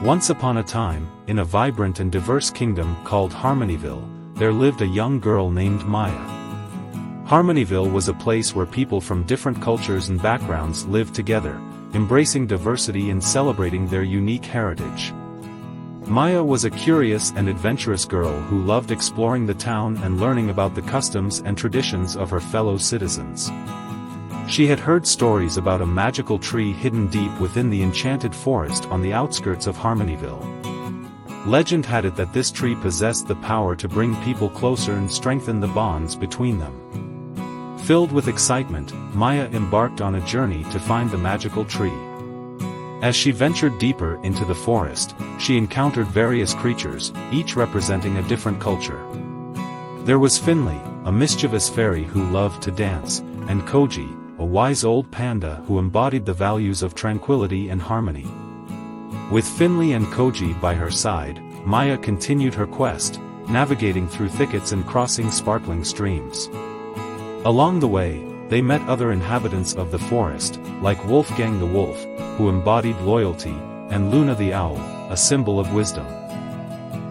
Once upon a time, in a vibrant and diverse kingdom called Harmonyville, there lived a young girl named Maya. Harmonyville was a place where people from different cultures and backgrounds lived together, embracing diversity and celebrating their unique heritage. Maya was a curious and adventurous girl who loved exploring the town and learning about the customs and traditions of her fellow citizens. She had heard stories about a magical tree hidden deep within the enchanted forest on the outskirts of Harmonyville. Legend had it that this tree possessed the power to bring people closer and strengthen the bonds between them. Filled with excitement, Maya embarked on a journey to find the magical tree. As she ventured deeper into the forest, she encountered various creatures, each representing a different culture. There was Finley, a mischievous fairy who loved to dance, and Koji, a wise old panda who embodied the values of tranquility and harmony. With Finley and Koji by her side, Maya continued her quest, navigating through thickets and crossing sparkling streams. Along the way, they met other inhabitants of the forest, like Wolfgang the wolf, who embodied loyalty, and Luna the owl, a symbol of wisdom.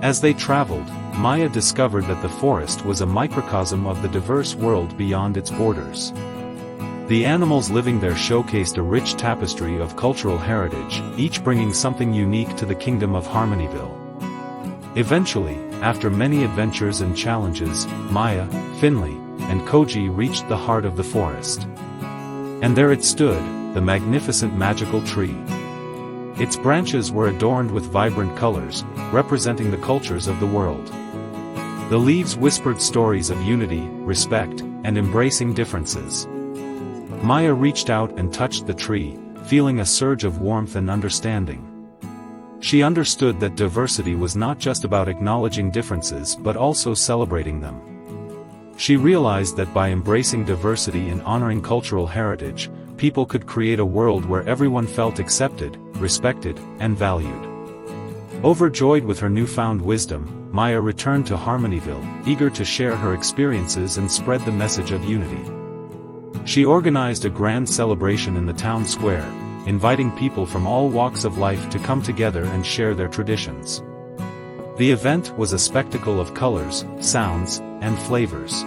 As they traveled, Maya discovered that the forest was a microcosm of the diverse world beyond its borders. The animals living there showcased a rich tapestry of cultural heritage, each bringing something unique to the kingdom of Harmonyville. Eventually, after many adventures and challenges, Maya, Finley, and Koji reached the heart of the forest. And there it stood, the magnificent magical tree. Its branches were adorned with vibrant colors, representing the cultures of the world. The leaves whispered stories of unity, respect, and embracing differences. Maya reached out and touched the tree, feeling a surge of warmth and understanding. She understood that diversity was not just about acknowledging differences but also celebrating them. She realized that by embracing diversity and honoring cultural heritage, people could create a world where everyone felt accepted, respected, and valued. Overjoyed with her newfound wisdom, Maya returned to Harmonyville, eager to share her experiences and spread the message of unity. She organized a grand celebration in the town square, inviting people from all walks of life to come together and share their traditions. The event was a spectacle of colors, sounds, and flavors.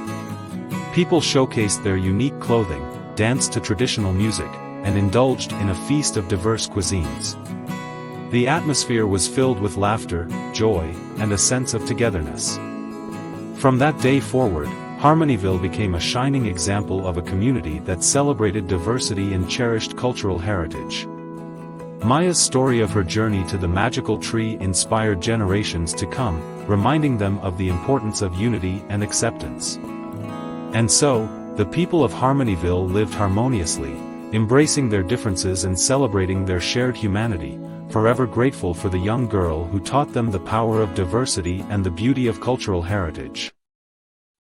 People showcased their unique clothing, danced to traditional music, and indulged in a feast of diverse cuisines. The atmosphere was filled with laughter, joy, and a sense of togetherness. From that day forward, Harmonyville became a shining example of a community that celebrated diversity and cherished cultural heritage. Maya's story of her journey to the magical tree inspired generations to come, reminding them of the importance of unity and acceptance. And so, the people of Harmonyville lived harmoniously, embracing their differences and celebrating their shared humanity, forever grateful for the young girl who taught them the power of diversity and the beauty of cultural heritage.